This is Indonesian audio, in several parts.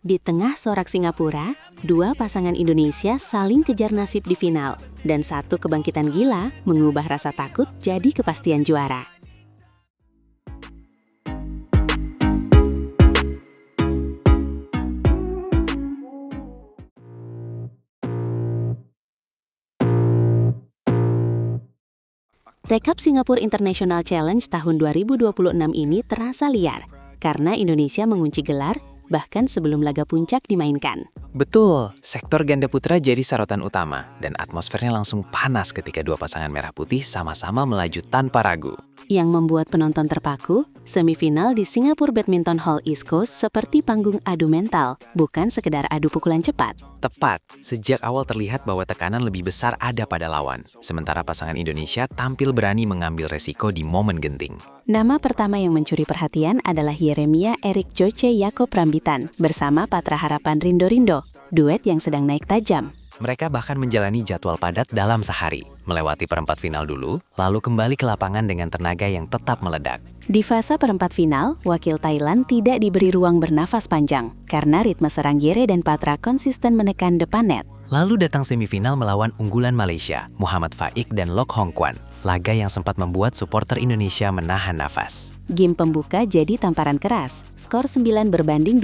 Di tengah sorak Singapura, dua pasangan Indonesia saling kejar nasib di final, dan satu kebangkitan gila mengubah rasa takut jadi kepastian juara. Rekap Singapore International Challenge tahun 2026 ini terasa liar, karena Indonesia mengunci gelar bahkan sebelum laga puncak dimainkan. Betul, sektor ganda putra jadi sorotan utama, dan atmosfernya langsung panas ketika dua pasangan merah putih sama-sama melaju tanpa ragu. Yang membuat penonton terpaku, semifinal di Singapore Badminton Hall East Coast seperti panggung adu mental, bukan sekedar adu pukulan cepat. Tepat, sejak awal terlihat bahwa tekanan lebih besar ada pada lawan, sementara pasangan Indonesia tampil berani mengambil resiko di momen genting. Nama pertama yang mencuri perhatian adalah Yeremia Erik Joce Yakob Rambitan bersama Patra Harapan Rindo Rindo, duet yang sedang naik tajam. Mereka bahkan menjalani jadwal padat dalam sehari, melewati perempat final dulu, lalu kembali ke lapangan dengan tenaga yang tetap meledak. Di fase perempat final, wakil Thailand tidak diberi ruang bernafas panjang, karena ritme serang Yere dan Patra konsisten menekan depan net. Lalu datang semifinal melawan unggulan Malaysia, Muhammad Faik dan Lok Hong Kwan, laga yang sempat membuat supporter Indonesia menahan nafas. Game pembuka jadi tamparan keras. Skor 9-21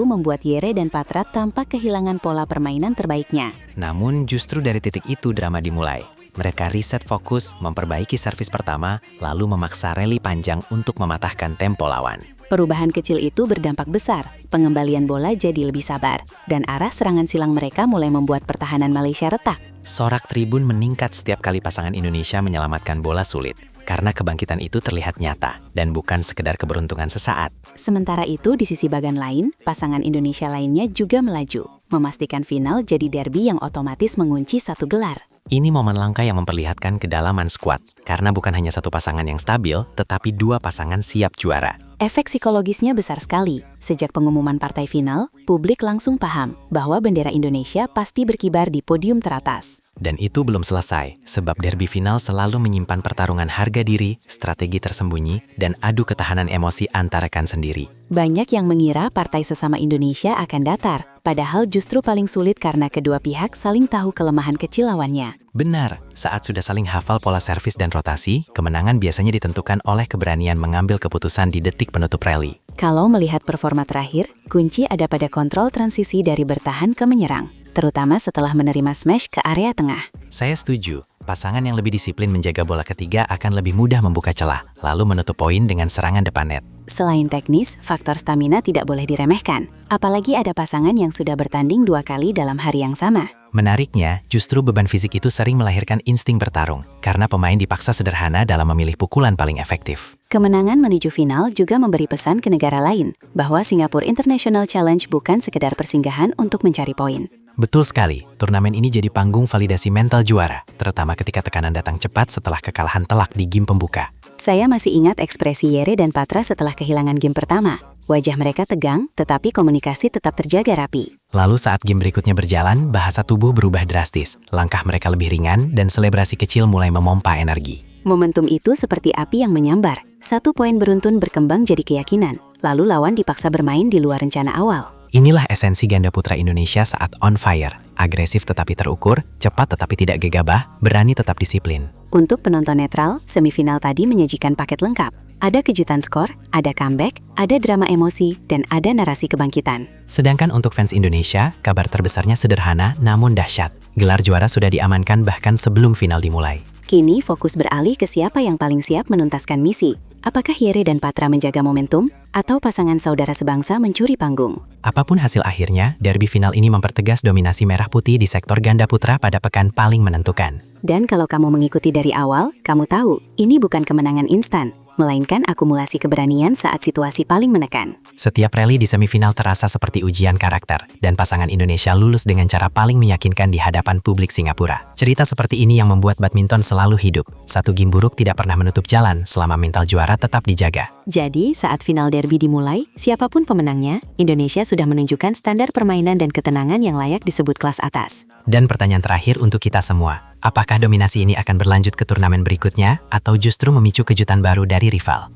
membuat Yere dan Patra tampak kehilangan pola permainan terbaiknya. Namun justru dari titik itu drama dimulai. Mereka reset fokus, memperbaiki servis pertama, lalu memaksa rally panjang untuk mematahkan tempo lawan. Perubahan kecil itu berdampak besar, pengembalian bola jadi lebih sabar, dan arah serangan silang mereka mulai membuat pertahanan Malaysia retak. Sorak tribun meningkat setiap kali pasangan Indonesia menyelamatkan bola sulit, karena kebangkitan itu terlihat nyata, dan bukan sekedar keberuntungan sesaat. Sementara itu, di sisi bagan lain, pasangan Indonesia lainnya juga melaju, memastikan final jadi derby yang otomatis mengunci satu gelar. Ini momen langka yang memperlihatkan kedalaman skuad, karena bukan hanya satu pasangan yang stabil, tetapi dua pasangan siap juara. Efek psikologisnya besar sekali. Sejak pengumuman partai final, publik langsung paham bahwa bendera Indonesia pasti berkibar di podium teratas. Dan itu belum selesai, sebab derby final selalu menyimpan pertarungan harga diri, strategi tersembunyi, dan adu ketahanan emosi antara rekan sendiri. Banyak yang mengira partai sesama Indonesia akan datar, padahal justru paling sulit karena kedua pihak saling tahu kelemahan kecil lawannya. Benar, saat sudah saling hafal pola servis dan rotasi, kemenangan biasanya ditentukan oleh keberanian mengambil keputusan di detik penutup rally. Kalau melihat performa terakhir, kunci ada pada kontrol transisi dari bertahan ke menyerang, terutama setelah menerima smash ke area tengah. Saya setuju, pasangan yang lebih disiplin menjaga bola ketiga akan lebih mudah membuka celah, lalu menutup poin dengan serangan depan net. Selain teknis, faktor stamina tidak boleh diremehkan. Apalagi ada pasangan yang sudah bertanding 2 kali dalam hari yang sama. Menariknya, justru beban fisik itu sering melahirkan insting bertarung, karena pemain dipaksa sederhana dalam memilih pukulan paling efektif. Kemenangan menuju final juga memberi pesan ke negara lain, bahwa Singapore International Challenge bukan sekedar persinggahan untuk mencari poin. Betul sekali, turnamen ini jadi panggung validasi mental juara, terutama ketika tekanan datang cepat setelah kekalahan telak di game pembuka. Saya masih ingat ekspresi Yere dan Patra setelah kehilangan game pertama. Wajah mereka tegang, tetapi komunikasi tetap terjaga rapi. Lalu saat game berikutnya berjalan, bahasa tubuh berubah drastis, langkah mereka lebih ringan, dan selebrasi kecil mulai memompa energi. Momentum itu seperti api yang menyambar. 1 poin beruntun berkembang jadi keyakinan, lalu lawan dipaksa bermain di luar rencana awal. Inilah esensi ganda putra Indonesia saat on fire. Agresif tetapi terukur, cepat tetapi tidak gegabah, berani tetap disiplin. Untuk penonton netral, semifinal tadi menyajikan paket lengkap. Ada kejutan skor, ada comeback, ada drama emosi, dan ada narasi kebangkitan. Sedangkan untuk fans Indonesia, kabar terbesarnya sederhana namun dahsyat. Gelar juara sudah diamankan bahkan sebelum final dimulai. Kini fokus beralih ke siapa yang paling siap menuntaskan misi. Apakah Yere dan Patra menjaga momentum, atau pasangan saudara sebangsa mencuri panggung? Apapun hasil akhirnya, derby final ini mempertegas dominasi merah putih di sektor ganda putra pada pekan paling menentukan. Dan kalau kamu mengikuti dari awal, kamu tahu, ini bukan kemenangan instan, melainkan akumulasi keberanian saat situasi paling menekan. Setiap rally di semifinal terasa seperti ujian karakter, dan pasangan Indonesia lulus dengan cara paling meyakinkan di hadapan publik Singapura. Cerita seperti ini yang membuat badminton selalu hidup. Satu game buruk tidak pernah menutup jalan selama mental juara tetap dijaga. Jadi, saat final derby dimulai, siapapun pemenangnya, Indonesia sudah menunjukkan standar permainan dan ketenangan yang layak disebut kelas atas. Dan pertanyaan terakhir untuk kita semua, apakah dominasi ini akan berlanjut ke turnamen berikutnya, atau justru memicu kejutan baru dari rival?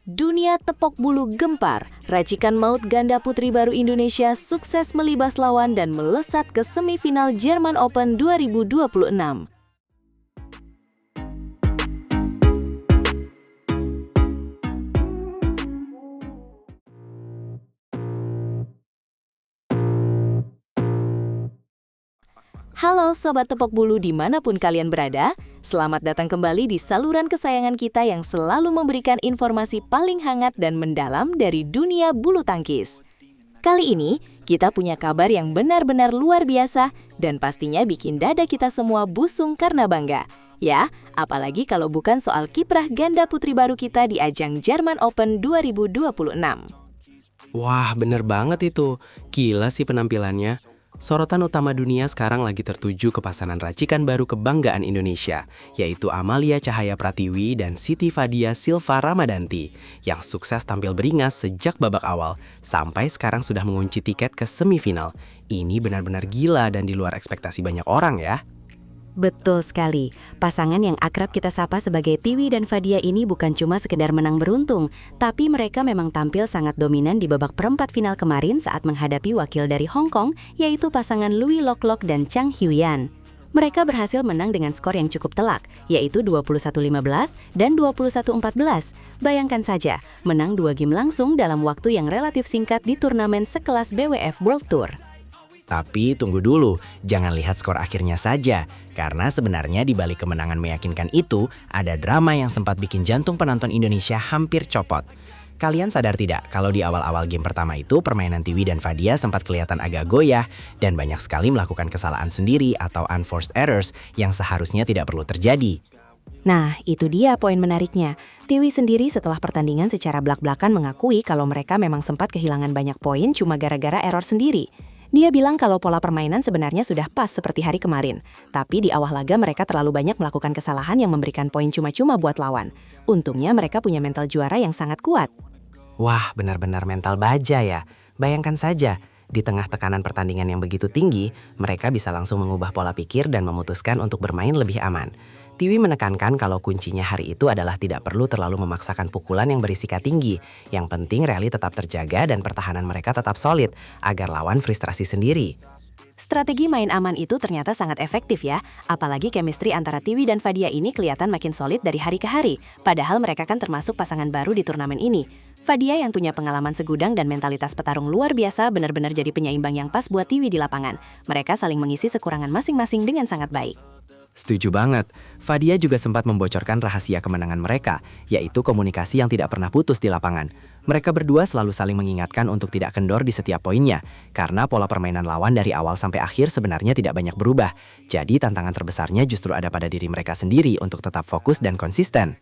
Dunia tepok bulu gempar, racikan maut ganda putri baru Indonesia sukses melibas lawan dan melesat ke semifinal German Open 2026. Halo Sobat Tepok Bulu dimanapun kalian berada, selamat datang kembali di saluran kesayangan kita yang selalu memberikan informasi paling hangat dan mendalam dari dunia bulu tangkis. Kali ini, kita punya kabar yang benar-benar luar biasa dan pastinya bikin dada kita semua busung karena bangga. Ya, apalagi kalau bukan soal kiprah ganda putri baru kita di ajang German Open 2026. Wah, bener banget itu. Gila sih penampilannya. Sorotan utama dunia sekarang lagi tertuju ke pasangan racikan baru kebanggaan Indonesia, yaitu Amalia Cahaya Pratiwi dan Siti Fadia Silva Ramadanti, yang sukses tampil beringas sejak babak awal, sampai sekarang sudah mengunci tiket ke semifinal. Ini benar-benar gila dan di luar ekspektasi banyak orang ya. Betul sekali, pasangan yang akrab kita sapa sebagai Tiwi dan Fadia ini bukan cuma sekedar menang beruntung, tapi mereka memang tampil sangat dominan di babak perempat final kemarin saat menghadapi wakil dari Hong Kong, yaitu pasangan Louis Lok Lok dan Chang Huyan. Mereka berhasil menang dengan skor yang cukup telak, yaitu 21-15 dan 21-14. Bayangkan saja, menang 2 game langsung dalam waktu yang relatif singkat di turnamen sekelas BWF World Tour. Tapi tunggu dulu, jangan lihat skor akhirnya saja. Karena sebenarnya di balik kemenangan meyakinkan itu, ada drama yang sempat bikin jantung penonton Indonesia hampir copot. Kalian sadar tidak kalau di awal-awal game pertama itu permainan Tiwi dan Fadia sempat kelihatan agak goyah dan banyak sekali melakukan kesalahan sendiri atau unforced errors yang seharusnya tidak perlu terjadi. Nah, itu dia poin menariknya. Tiwi sendiri setelah pertandingan secara belak-belakan mengakui kalau mereka memang sempat kehilangan banyak poin cuma gara-gara error sendiri. Dia bilang kalau pola permainan sebenarnya sudah pas seperti hari kemarin. Tapi di awal laga mereka terlalu banyak melakukan kesalahan yang memberikan poin cuma-cuma buat lawan. Untungnya mereka punya mental juara yang sangat kuat. Wah, benar-benar mental baja ya. Bayangkan saja, di tengah tekanan pertandingan yang begitu tinggi, mereka bisa langsung mengubah pola pikir dan memutuskan untuk bermain lebih aman. Tiwi menekankan kalau kuncinya hari itu adalah tidak perlu terlalu memaksakan pukulan yang berisika tinggi. Yang penting rally tetap terjaga dan pertahanan mereka tetap solid, agar lawan frustrasi sendiri. Strategi main aman itu ternyata sangat efektif ya, apalagi chemistry antara Tiwi dan Fadia ini kelihatan makin solid dari hari ke hari, padahal mereka kan termasuk pasangan baru di turnamen ini. Fadia yang punya pengalaman segudang dan mentalitas petarung luar biasa benar-benar jadi penyeimbang yang pas buat Tiwi di lapangan. Mereka saling mengisi kekurangan masing-masing dengan sangat baik. Setuju banget. Fadia juga sempat membocorkan rahasia kemenangan mereka, yaitu komunikasi yang tidak pernah putus di lapangan. Mereka berdua selalu saling mengingatkan untuk tidak kendor di setiap poinnya, karena pola permainan lawan dari awal sampai akhir sebenarnya tidak banyak berubah. Jadi tantangan terbesarnya justru ada pada diri mereka sendiri untuk tetap fokus dan konsisten.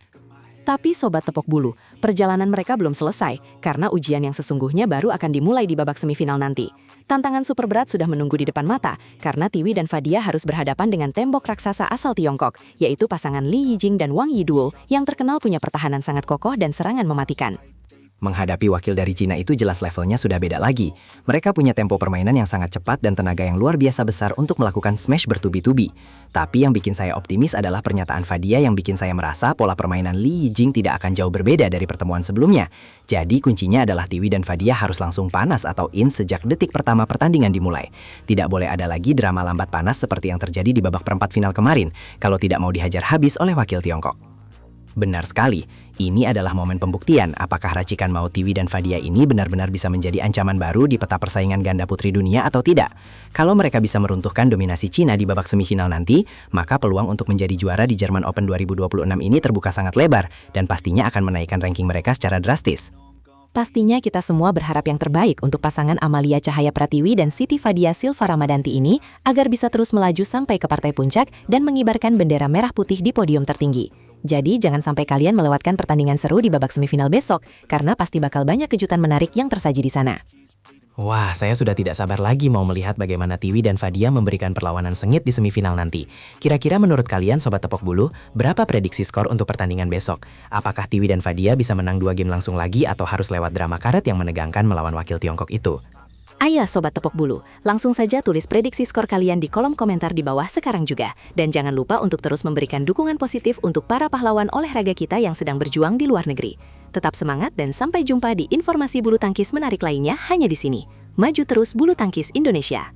Tapi Sobat Tepok Bulu, perjalanan mereka belum selesai, karena ujian yang sesungguhnya baru akan dimulai di babak semifinal nanti. Tantangan super berat sudah menunggu di depan mata, karena Tiwi dan Fadia harus berhadapan dengan tembok raksasa asal Tiongkok, yaitu pasangan Li Yijing dan Wang Yiduo, yang terkenal punya pertahanan sangat kokoh dan serangan mematikan. Menghadapi wakil dari Cina itu jelas levelnya sudah beda lagi. Mereka punya tempo permainan yang sangat cepat dan tenaga yang luar biasa besar untuk melakukan smash bertubi-tubi. Tapi yang bikin saya optimis adalah pernyataan Fadia yang bikin saya merasa pola permainan Li Yijing tidak akan jauh berbeda dari pertemuan sebelumnya. Jadi kuncinya adalah Tiwi dan Fadia harus langsung panas atau in sejak detik pertama pertandingan dimulai. Tidak boleh ada lagi drama lambat panas seperti yang terjadi di babak perempat final kemarin, kalau tidak mau dihajar habis oleh wakil Tiongkok. Benar sekali, ini adalah momen pembuktian apakah racikan maut Tiwi dan Fadia ini benar-benar bisa menjadi ancaman baru di peta persaingan ganda putri dunia atau tidak. Kalau mereka bisa meruntuhkan dominasi Cina di babak semifinal nanti, maka peluang untuk menjadi juara di German Open 2026 ini terbuka sangat lebar dan pastinya akan menaikkan ranking mereka secara drastis. Pastinya kita semua berharap yang terbaik untuk pasangan Amalia Cahaya Pratiwi dan Siti Fadia Silva Ramadanti ini agar bisa terus melaju sampai ke partai puncak dan mengibarkan bendera merah putih di podium tertinggi. Jadi jangan sampai kalian melewatkan pertandingan seru di babak semifinal besok, karena pasti bakal banyak kejutan menarik yang tersaji di sana. Wah, saya sudah tidak sabar lagi mau melihat bagaimana Tiwi dan Fadia memberikan perlawanan sengit di semifinal nanti. Kira-kira menurut kalian Sobat Tepok Bulu, berapa prediksi skor untuk pertandingan besok? Apakah Tiwi dan Fadia bisa menang 2 game langsung lagi atau harus lewat drama karet yang menegangkan melawan wakil Tiongkok itu? Ayo Sobat Tepok Bulu, langsung saja tulis prediksi skor kalian di kolom komentar di bawah sekarang juga. Dan jangan lupa untuk terus memberikan dukungan positif untuk para pahlawan olahraga kita yang sedang berjuang di luar negeri. Tetap semangat dan sampai jumpa di informasi bulu tangkis menarik lainnya hanya di sini. Maju terus bulu tangkis Indonesia.